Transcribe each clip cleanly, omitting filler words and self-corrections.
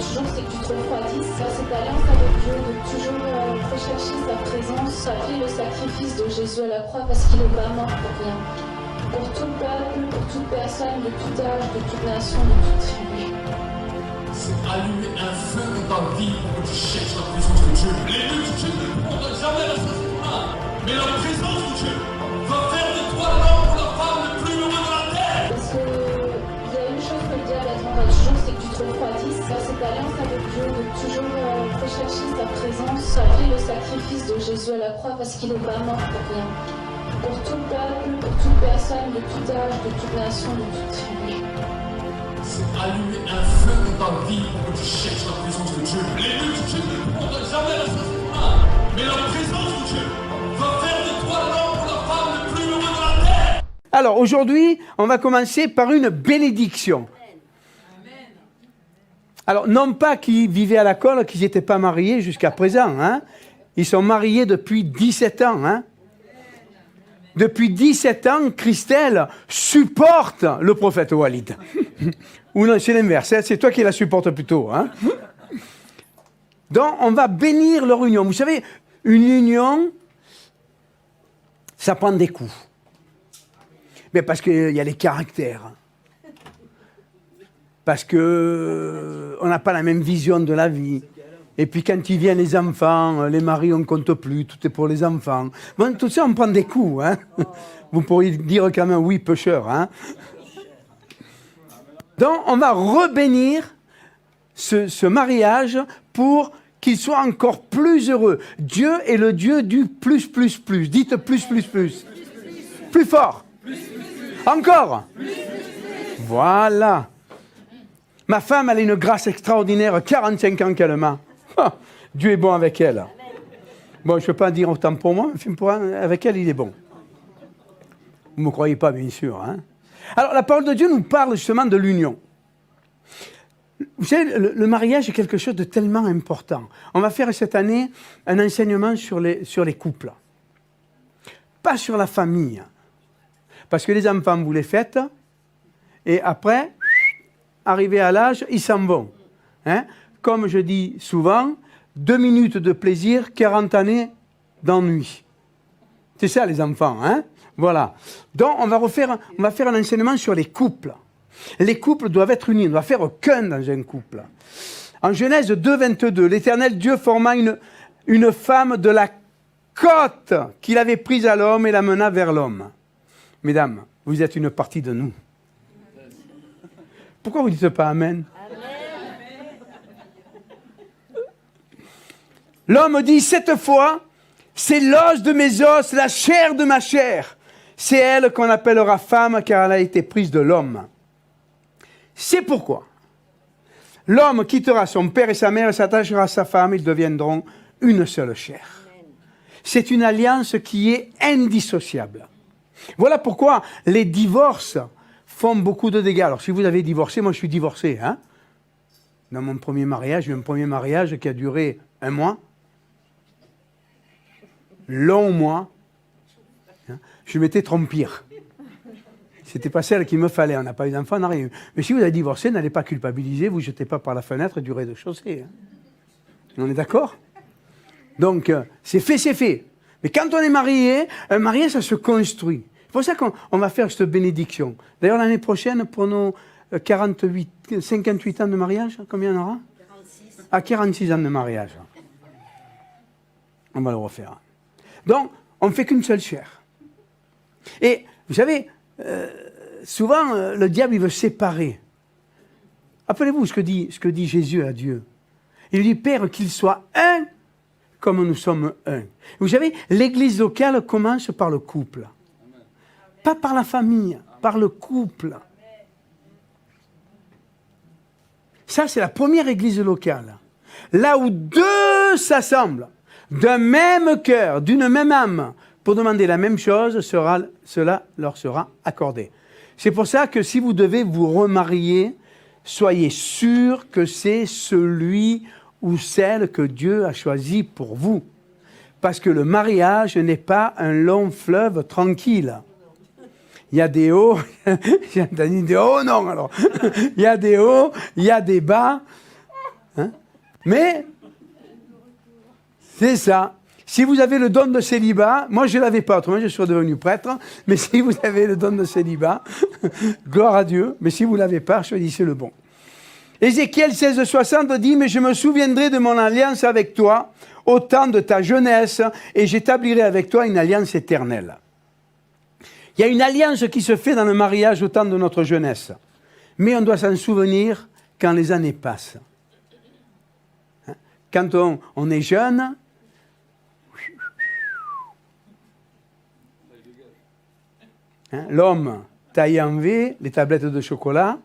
toujours, c'est que tu te refroidisses. Cette alliance avec Dieu, de toujours rechercher sa présence, appeler le sacrifice de Jésus à la croix parce qu'il n'est pas mort pour rien. Pour tout peuple, pour toute personne, de tout âge, de toute nation, de toute tribu. C'est allumer un feu dans ta vie pour que tu cherches la présence de Dieu. Les multitudes ne pourront jamais la satisfaire, mais la présence de Dieu va faire de toi l'homme ou la femme le plus heureux de la terre. Parce que il y a une chose que le diable attendra toujours, c'est que tu te refroidisses. Cette alliance avec Dieu, de toujours rechercher sa présence, appeler le sacrifice de Jésus à la croix parce qu'il n'est pas mort pour rien. Pour tout peuple, pour toute personne, de tout âge, de toute nation, de toute tribu. C'est allumer un feu dans ta vie pour que tu cherches la présence de Dieu. Les multitudes ne pourront jamais la satisfaire, mais la présence de Dieu va faire de toi l'homme ou la femme le plus heureux de la terre. Alors aujourd'hui, on va commencer par une bénédiction. Alors non pas qu'ils vivaient à la colle, qu'ils n'étaient pas mariés jusqu'à présent. Hein. Ils sont mariés depuis 17 ans. Hein. Depuis 17 ans, Christelle supporte le prophète Walid. Ou non, c'est l'inverse, hein, c'est toi qui la supportes plutôt. Hein. Donc, on va bénir leur union. Vous savez, une union, ça prend des coups. Mais parce qu'il y a les caractères. Parce qu'on n'a pas la même vision de la vie. Et puis quand il vient les enfants, les maris on ne compte plus, tout est pour les enfants. Bon, tout ça on prend des coups. Hein. Vous pourriez dire quand même oui, pêcheur. Hein. Donc on va rebénir ce mariage pour qu'il soit encore plus heureux. Dieu est le Dieu du plus, plus, plus. Dites plus, plus, plus. Plus fort. Encore. Voilà. Ma femme, elle a une grâce extraordinaire, 45 ans qu'elle m'a. Oh, Dieu est bon avec elle. Bon, je ne peux pas dire autant pour moi, mais avec elle, il est bon. Vous ne me croyez pas, bien sûr. Hein. Alors, la parole de Dieu nous parle justement de l'union. Vous savez, le mariage est quelque chose de tellement important. On va faire cette année un enseignement sur les couples. Pas sur la famille. Parce que les enfants, vous les faites, et après, arrivés à l'âge, ils s'en vont. Hein? Comme je dis souvent, 2 minutes de plaisir, 40 années d'ennui. C'est ça les enfants, hein? Voilà. Donc on va faire un enseignement sur les couples. Les couples doivent être unis, on ne doit faire qu'un dans un couple. En Genèse 2, 22, l'Éternel Dieu forma une femme de la côte qu'il avait prise à l'homme et la mena vers l'homme. Mesdames, vous êtes une partie de nous. Pourquoi vous ne dites pas Amen? L'homme dit, cette fois, c'est l'os de mes os, la chair de ma chair. C'est elle qu'on appellera femme, car elle a été prise de l'homme. C'est pourquoi l'homme quittera son père et sa mère et s'attachera à sa femme, ils deviendront une seule chair. C'est une alliance qui est indissociable. Voilà pourquoi les divorces font beaucoup de dégâts. Alors si vous avez divorcé, moi je suis divorcé. Hein. Dans mon premier mariage, j'ai eu un premier mariage qui a duré 1 mois. Long mois. Je m'étais trompé. C'était pas celle qu'il me fallait. On n'a pas eu d'enfants, on n'a rien eu. Mais si vous avez divorcé, n'allez pas culpabiliser, vous ne jetez pas par la fenêtre du rez-de-chaussée. Hein. On est d'accord? Donc, c'est fait, c'est fait. Mais quand on est marié, un mariage, ça se construit. C'est pour ça qu'on va faire cette bénédiction. D'ailleurs, l'année prochaine, pour nos 58 ans de mariage, combien on aura? 46. À 46 ans de mariage. On va le refaire. Donc, on ne fait qu'une seule chair. Et, vous savez, souvent, le diable, il veut séparer. Rappelez-vous ce que dit Jésus à Dieu. Il lui dit, Père, qu'il soit un comme nous sommes un. Vous savez, l'église locale commence par le couple. Pas par la famille, par le couple. Ça, c'est la première église locale. Là où 2 s'assemblent, d'un même cœur, d'une même âme, pour demander la même chose, cela leur sera accordé. C'est pour ça que si vous devez vous remarier, soyez sûr que c'est celui ou celle que Dieu a choisi pour vous. Parce que le mariage n'est pas un long fleuve tranquille. Il y a des hauts, il y a des hauts, non alors. Il y a des hauts, il y a des bas. Hein? Mais, c'est ça. Si vous avez le don de célibat, moi je ne l'avais pas, autrement je serais devenu prêtre, mais si vous avez le don de célibat, gloire à Dieu, mais si vous ne l'avez pas, choisissez le bon. Ézéchiel 16,60 dit « Mais je me souviendrai de mon alliance avec toi au temps de ta jeunesse, et j'établirai avec toi une alliance éternelle. » Il y a une alliance qui se fait dans le mariage au temps de notre jeunesse, mais on doit s'en souvenir quand les années passent. Quand on est jeune, l'homme taillé en V, les tablettes de chocolat,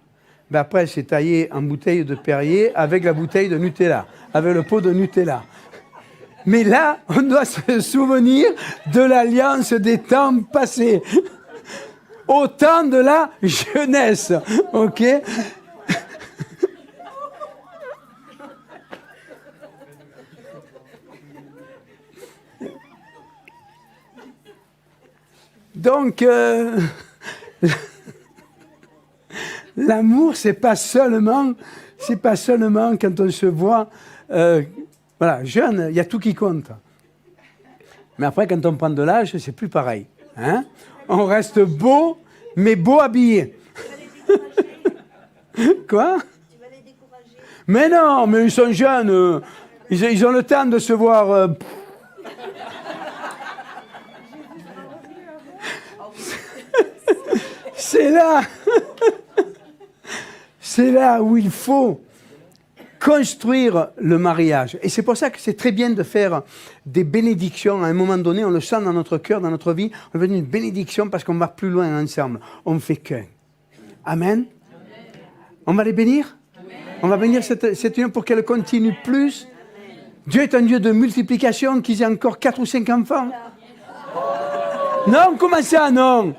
ben après c'est taillé en bouteille de Perrier avec la bouteille de Nutella, avec le pot de Nutella. Mais là, on doit se souvenir de l'alliance des temps passés, au temps de la jeunesse, ok? Donc, l'amour, c'est pas seulement quand on se voit, voilà, jeune, il y a tout qui compte. Mais après, quand on prend de l'âge, c'est plus pareil. Hein? On reste beau, mais beau habillé. Quoi? Tu vas les décourager? Mais non, mais ils sont jeunes, ils ont le temps de se voir. C'est là où il faut construire le mariage. Et c'est pour ça que c'est très bien de faire des bénédictions. À un moment donné, on le sent dans notre cœur, dans notre vie. On veut une bénédiction parce qu'on va plus loin ensemble. On ne fait qu'un. Amen. On va les bénir. Amen. On va bénir cette union pour qu'elle continue plus. Dieu est un Dieu de multiplication, qu'ils aient encore 4 ou 5 enfants. Non, comment ça, non?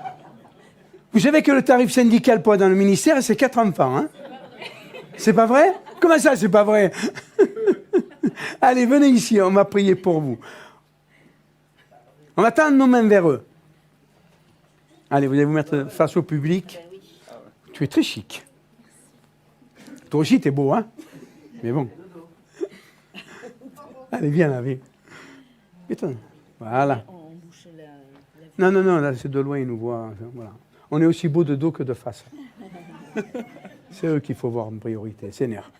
Vous savez que le tarif syndical pour être dans le ministère, c'est 4 enfants. Hein? C'est pas vrai? Comment ça, c'est pas vrai? Allez, venez ici, on va prier pour vous. On va tendre nos mains vers eux. Allez, vous allez vous mettre face au public. Tu es très chic. Toi aussi, t'es beau, hein? Mais bon. Allez, viens là, viens. Voilà. Non, là, c'est de loin, ils nous voient. Voilà. On est aussi beau de dos que de face. C'est eux qu'il faut voir en priorité, Seigneur.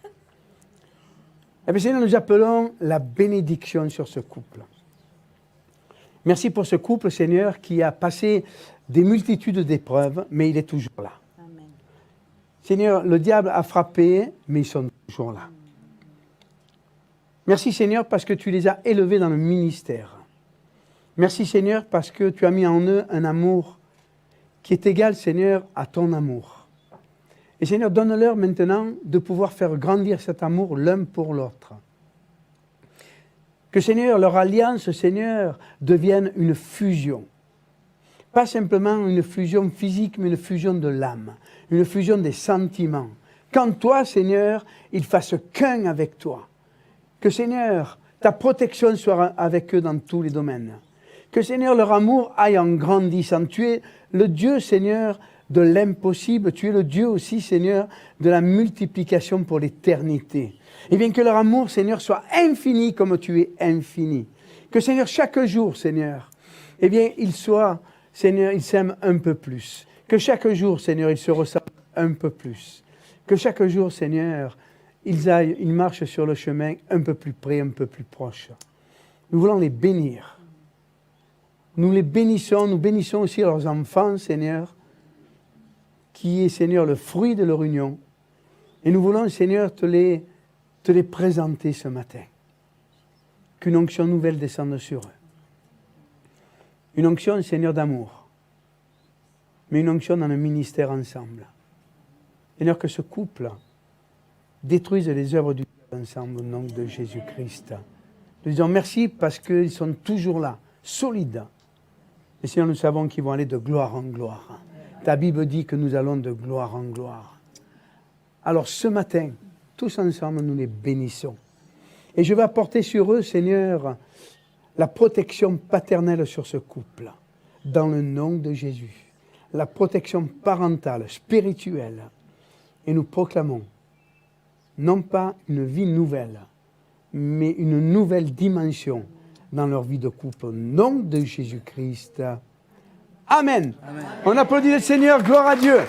Eh bien, Seigneur, nous appelons la bénédiction sur ce couple. Merci pour ce couple, Seigneur, qui a passé des multitudes d'épreuves, mais il est toujours là. Amen. Seigneur, le diable a frappé, mais ils sont toujours là. Merci, Seigneur, parce que tu les as élevés dans le ministère. Merci, Seigneur, parce que tu as mis en eux un amour qui est égal, Seigneur, à ton amour. Et Seigneur, donne-leur maintenant de pouvoir faire grandir cet amour l'un pour l'autre. Que Seigneur, leur alliance, Seigneur, devienne une fusion. Pas simplement une fusion physique, mais une fusion de l'âme, une fusion des sentiments. Qu'en toi, Seigneur, ils fassent qu'un avec toi. Que Seigneur, ta protection soit avec eux dans tous les domaines. Que Seigneur, leur amour aille en grandissant. Tu es le Dieu, Seigneur, de l'impossible. Tu es le Dieu aussi, Seigneur, de la multiplication pour l'éternité. Et bien que leur amour, Seigneur, soit infini comme tu es infini. Que Seigneur, chaque jour, Seigneur, eh bien, ils soient, Seigneur, ils s'aiment un peu plus. Que chaque jour, Seigneur, ils se ressemblent un peu plus. Que chaque jour, Seigneur, ils marchent sur le chemin un peu plus près, un peu plus proche. Nous voulons les bénir. Nous les bénissons, nous bénissons aussi leurs enfants, Seigneur, qui est, Seigneur, le fruit de leur union. Et nous voulons, Seigneur, te les présenter ce matin. Qu'une onction nouvelle descende sur eux. Une onction, Seigneur, d'amour. Mais une onction dans le ministère ensemble. Seigneur, que ce couple détruise les œuvres du diable ensemble au nom de Jésus-Christ. Nous disons merci parce qu'ils sont toujours là, solides. Et Seigneur, nous savons qu'ils vont aller de gloire en gloire. Ta Bible dit que nous allons de gloire en gloire. Alors ce matin, tous ensemble, nous les bénissons. Et je vais apporter sur eux, Seigneur, la protection paternelle sur ce couple, dans le nom de Jésus. La protection parentale, spirituelle. Et nous proclamons non pas une vie nouvelle, mais une nouvelle dimension dans leur vie de couple. Au nom de Jésus-Christ. Amen. Amen. On applaudit le Seigneur, gloire à Dieu.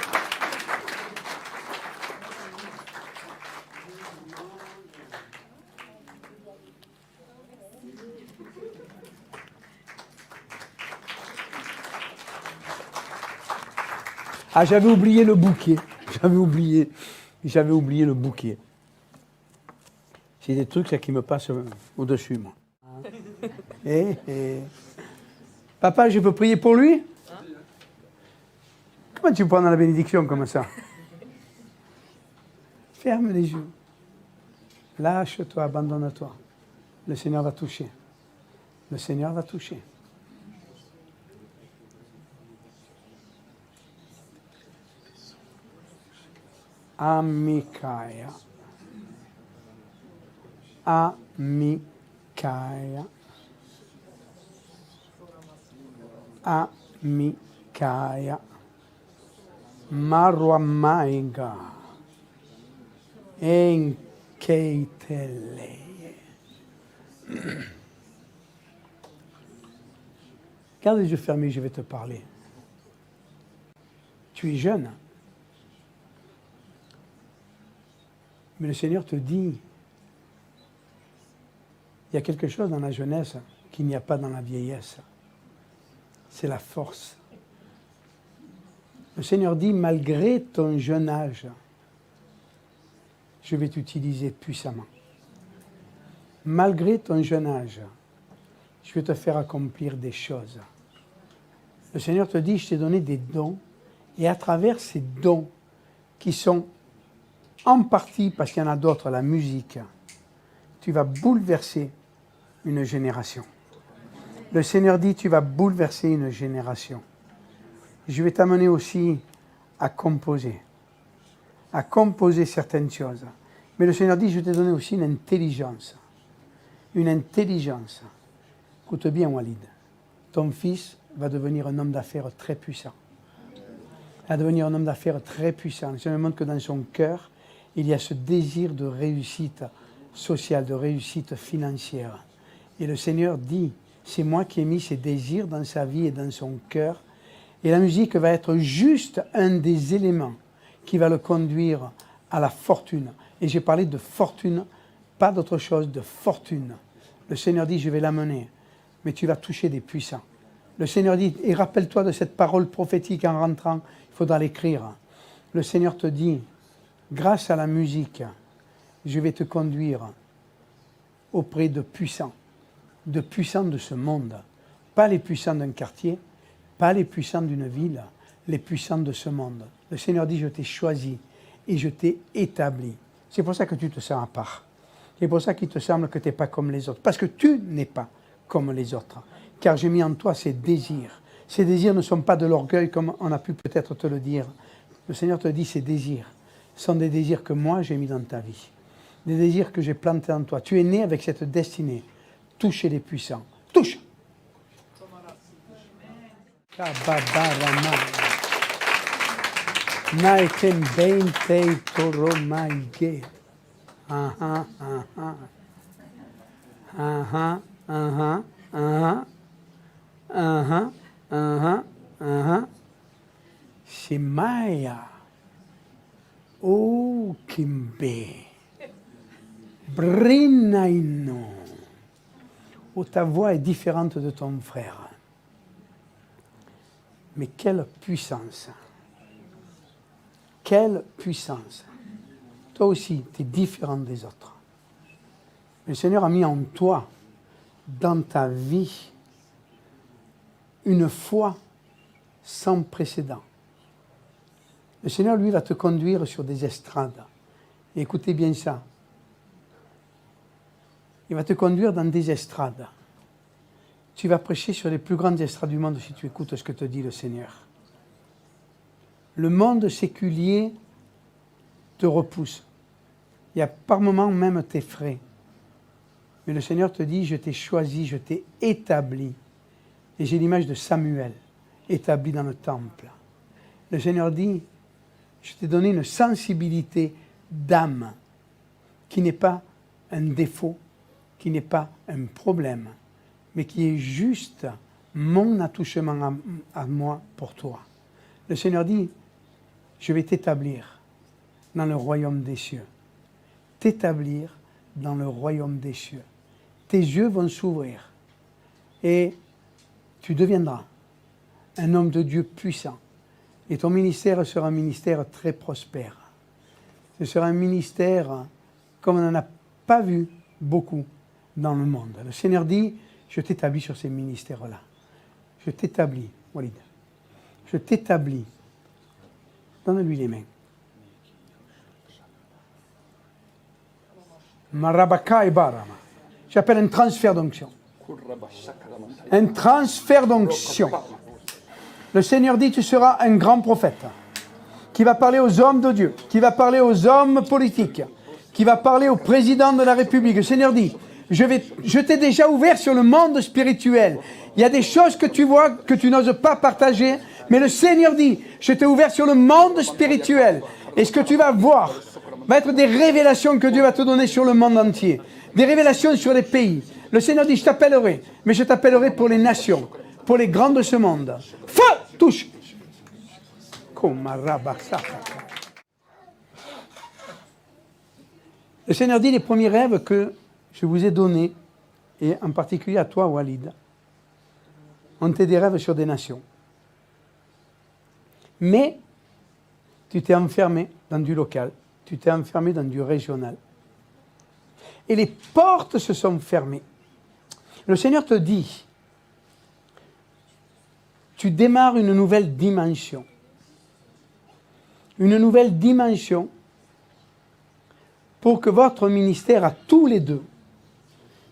Ah, j'avais oublié le bouquet. J'avais oublié le bouquet. C'est des trucs là, qui me passent au-dessus, moi. Papa, je peux prier pour lui? Comment tu prends dans la bénédiction comme ça? Ferme les yeux. Lâche-toi, abandonne-toi. Le Seigneur va toucher. Le Seigneur va toucher. Amikaya. Amikaya. Amikaya. Marwamaiga. Enkeitele. Garde les yeux fermés, je vais te parler. Tu es jeune. Mais le Seigneur te dit, il y a quelque chose dans la jeunesse qu'il n'y a pas dans la vieillesse. C'est la force. Le Seigneur dit, malgré ton jeune âge, je vais t'utiliser puissamment. Malgré ton jeune âge, je vais te faire accomplir des choses. Le Seigneur te dit, je t'ai donné des dons, et à travers ces dons qui sont en partie, parce qu'il y en a d'autres, la musique, tu vas bouleverser une génération. Le Seigneur dit, tu vas bouleverser une génération. Je vais t'amener aussi à composer certaines choses. Mais le Seigneur dit, je t'ai donné aussi une intelligence. Une intelligence. Écoute bien, Walid. Ton fils va devenir un homme d'affaires très puissant. Il va devenir un homme d'affaires très puissant. Je me montre que dans son cœur, il y a ce désir de réussite sociale, de réussite financière. Et le Seigneur dit, c'est moi qui ai mis ces désirs dans sa vie et dans son cœur. Et la musique va être juste un des éléments qui va le conduire à la fortune. Et j'ai parlé de fortune, pas d'autre chose, de fortune. Le Seigneur dit, je vais l'amener, mais tu vas toucher des puissants. Le Seigneur dit, et rappelle-toi de cette parole prophétique en rentrant, il faudra l'écrire. Le Seigneur te dit, grâce à la musique, je vais te conduire auprès de puissants de ce monde. Pas les puissants d'un quartier, pas les puissants d'une ville, les puissants de ce monde. Le Seigneur dit, je t'ai choisi et je t'ai établi. C'est pour ça que tu te sens à part. C'est pour ça qu'il te semble que tu n'es pas comme les autres. Parce que tu n'es pas comme les autres. Car j'ai mis en toi ces désirs. Ces désirs ne sont pas de l'orgueil comme on a pu peut-être te le dire. Le Seigneur te dit, ces désirs sont des désirs que moi j'ai mis dans ta vie. Des désirs que j'ai plantés en toi. Tu es né avec cette destinée. Toucher les puissants. Touche! Shemaya. Oh, Kimbe. Brinaino. Oh, ta voix est différente de ton frère. Mais quelle puissance! Quelle puissance! Toi aussi, tu es différent des autres. Le Seigneur a mis en toi, dans ta vie, une foi sans précédent. Le Seigneur, lui, va te conduire sur des estrades. Et écoutez bien ça. Il va te conduire dans des estrades. Tu vas prêcher sur les plus grandes estrades du monde si tu écoutes ce que te dit le Seigneur. Le monde séculier te repousse. Il y a par moments même t'effraie. Mais le Seigneur te dit, je t'ai choisi, je t'ai établi. Et j'ai l'image de Samuel, établi dans le temple. Le Seigneur dit, je t'ai donné une sensibilité d'âme qui n'est pas un défaut, qui n'est pas un problème, mais qui est juste mon attouchement à moi pour toi. Le Seigneur dit, je vais t'établir dans le royaume des cieux. T'établir dans le royaume des cieux. Tes yeux vont s'ouvrir et tu deviendras un homme de Dieu puissant. Et ton ministère sera un ministère très prospère. Ce sera un ministère comme on n'en a pas vu beaucoup dans le monde. Le Seigneur dit, je t'établis sur ces ministères-là. Je t'établis, Walid. Je t'établis. Donne-lui les mains. Marabaka et Barama. J'appelle un transfert d'onction. Un transfert d'onction. Le Seigneur dit, tu seras un grand prophète qui va parler aux hommes de Dieu, qui va parler aux hommes politiques, qui va parler au président de la République. Le Seigneur dit, je t'ai déjà ouvert sur le monde spirituel. Il y a des choses que tu vois, que tu n'oses pas partager, mais le Seigneur dit, je t'ai ouvert sur le monde spirituel. Et ce que tu vas voir va être des révélations que Dieu va te donner sur le monde entier. Des révélations sur les pays. Le Seigneur dit, je t'appellerai, mais je t'appellerai pour les nations, pour les grands de ce monde. Feu, touche. Le Seigneur dit, les premiers rêves que je vous ai donnés, et en particulier à toi, Walid, ont été des rêves sur des nations. Mais tu t'es enfermé dans du local, tu t'es enfermé dans du régional. Et les portes se sont fermées. Le Seigneur te dit, tu démarres une nouvelle dimension. Une nouvelle dimension pour que votre ministère à tous les deux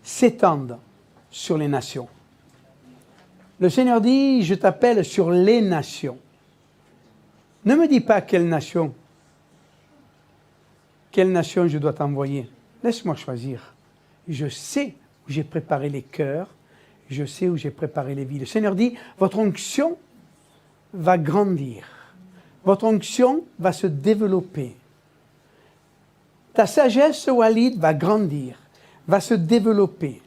s'étende sur les nations. Le Seigneur dit, je t'appelle sur les nations. Ne me dis pas quelle nation je dois t'envoyer. Laisse-moi choisir. Je sais où j'ai préparé les cœurs, je sais où j'ai préparé les vies. Le Seigneur dit, votre onction va grandir. Votre onction va se développer. Ta sagesse, Walid, va grandir, va se développer.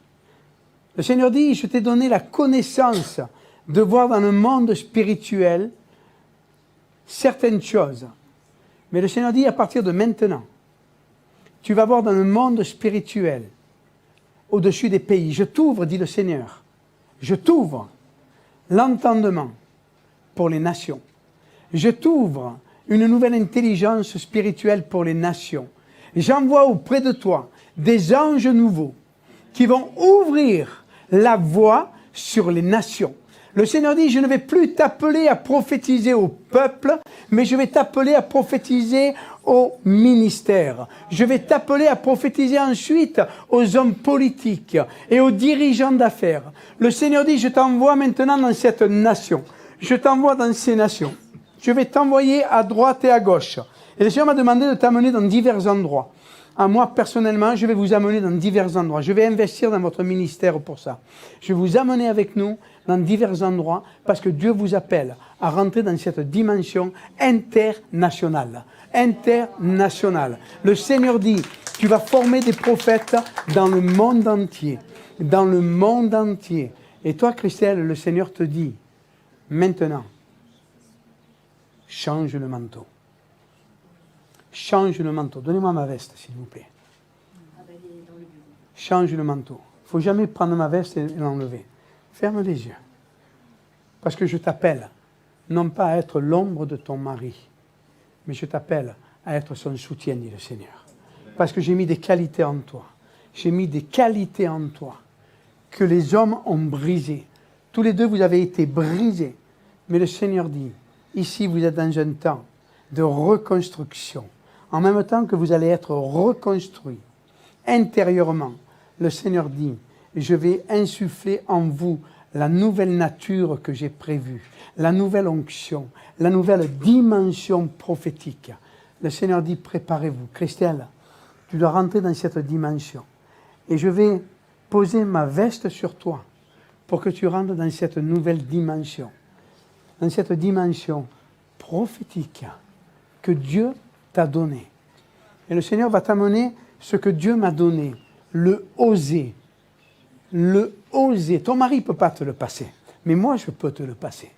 Le Seigneur dit, je t'ai donné la connaissance de voir dans le monde spirituel certaines choses. Mais le Seigneur dit, à partir de maintenant, tu vas voir dans le monde spirituel, au-dessus des pays. Je t'ouvre, dit le Seigneur, je t'ouvre l'entendement pour les nations. Je t'ouvre une nouvelle intelligence spirituelle pour les nations. J'envoie auprès de toi des anges nouveaux qui vont ouvrir la voie sur les nations. Le Seigneur dit, je ne vais plus t'appeler à prophétiser au peuple, mais je vais t'appeler à prophétiser au ministère. Je vais t'appeler à prophétiser ensuite aux hommes politiques et aux dirigeants d'affaires. Le Seigneur dit, je t'envoie maintenant dans cette nation. Je t'envoie dans ces nations. Je vais t'envoyer à droite et à gauche. Et le Seigneur m'a demandé de t'amener dans divers endroits. À moi, personnellement, je vais vous amener dans divers endroits. Je vais investir dans votre ministère pour ça. Je vais vous amener avec nous dans divers endroits parce que Dieu vous appelle à rentrer dans cette dimension internationale. Internationale. Le Seigneur dit, tu vas former des prophètes dans le monde entier. Dans le monde entier. Et toi, Christelle, le Seigneur te dit, maintenant, change le manteau. Change le manteau. Donnez-moi ma veste, s'il vous plaît. Change le manteau. Il ne faut jamais prendre ma veste et l'enlever. Ferme les yeux. Parce que je t'appelle, non pas à être l'ombre de ton mari, mais je t'appelle à être son soutien, dit le Seigneur. Parce que j'ai mis des qualités en toi. J'ai mis des qualités en toi que les hommes ont brisées. Tous les deux, vous avez été brisés. Mais le Seigneur dit, ici, vous êtes dans un temps de reconstruction. En même temps que vous allez être reconstruit intérieurement, le Seigneur dit, je vais insuffler en vous la nouvelle nature que j'ai prévue, la nouvelle onction, la nouvelle dimension prophétique. Le Seigneur dit, préparez-vous. Christelle, tu dois rentrer dans cette dimension. Et je vais poser ma veste sur toi pour que tu rentres dans cette nouvelle dimension. Dans cette dimension prophétique que Dieu t'a donnée. Et le Seigneur va t'amener ce que Dieu m'a donné, le oser. Le oser. Ton mari ne peut pas te le passer, mais moi je peux te le passer.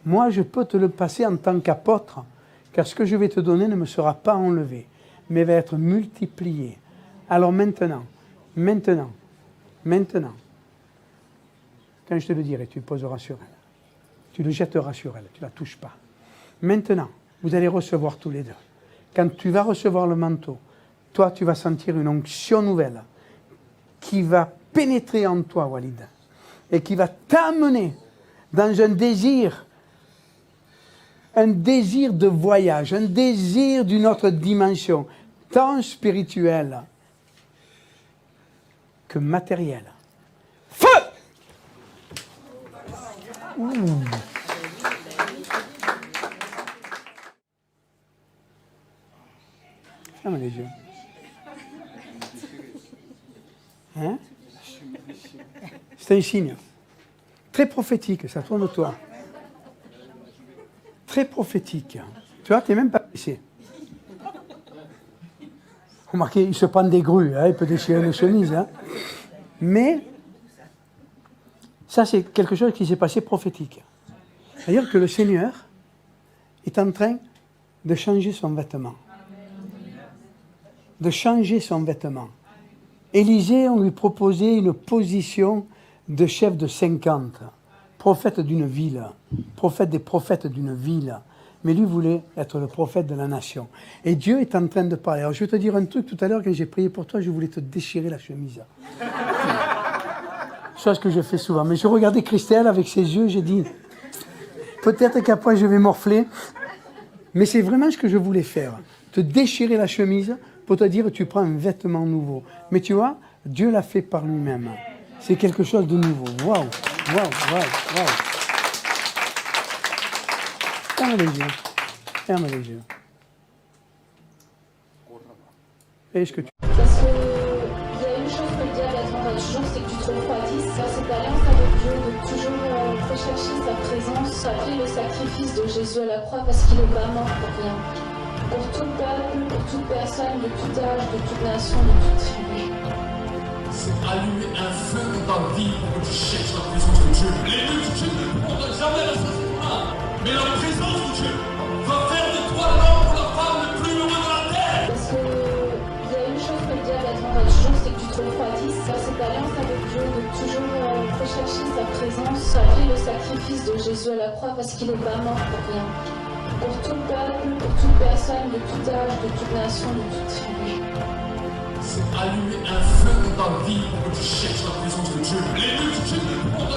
Moi je peux te le passer en tant qu'apôtre, car ce que je vais te donner ne me sera pas enlevé, mais va être multiplié. Alors maintenant, quand je te le dirai, tu le poseras sur elle. Tu le jetteras sur elle, tu ne la touches pas. Maintenant, vous allez recevoir tous les deux. Quand tu vas recevoir le manteau, toi, tu vas sentir une onction nouvelle qui va pénétrer en toi, Walid, et qui va t'amener dans un désir de voyage, un désir d'une autre dimension, tant spirituelle que matérielle. Feu! Ferme les yeux. Hein? C'est un signe. Très prophétique, ça tourne toi. Très prophétique. Tu vois, tu n'es même pas blessé. Remarquez, il se prend des grues, hein, il peut déchirer les chemises. Hein. Mais, ça c'est quelque chose qui s'est passé prophétique. C'est-à-dire que le Seigneur est en train de changer son vêtement. De changer son vêtement. Élisée, on lui proposait une position de chef de 50, prophète d'une ville, prophète des prophètes d'une ville. Mais lui voulait être le prophète de la nation. Et Dieu est en train de parler. Alors je vais te dire un truc, tout à l'heure, quand j'ai prié pour toi, je voulais te déchirer la chemise. C'est ce que je fais souvent. Mais je regardais Christelle avec ses yeux, j'ai dit, peut-être qu'après je vais morfler, mais c'est vraiment ce que je voulais faire. Te déchirer la chemise pour te dire, tu prends un vêtement nouveau. Mais tu vois, Dieu l'a fait par lui-même. C'est quelque chose de nouveau. Waouh, waouh, waouh, waouh. Ferme les yeux. Ferme les yeux. Est-ce que tu... Parce qu'il y a une chose que le diable attendra toujours, c'est que tu te refroidisses. Faire cette alliance avec Dieu, de toujours rechercher sa présence, appeler le sacrifice de Jésus à la croix, parce qu'il n'est pas mort pour rien. Pour tout peuple, pour toute personne, de tout âge, de toute nation, de toute tribu. C'est allumer un feu dans ta vie pour que tu cherches la présence de Dieu. Les luttes de Dieu ne pourront jamais la satisfaire. Mais la présence de Dieu va faire de toi l'homme ou la femme le plus heureux de la terre. Parce qu'il y a une chose que le diable attendra toujours, c'est que tu te refroidisses. Faire cette alliance avec Dieu, de toujours rechercher sa présence, appeler le sacrifice de Jésus à la croix, parce qu'il n'est pas mort pour rien. Pour tout peuple, pour toute personne, de tout âge, de toute nation, de toute tribu. C'est allumer un feu dans ta vie pour que tu cherches la présence de Dieu. Les luttes de Dieu ne pourront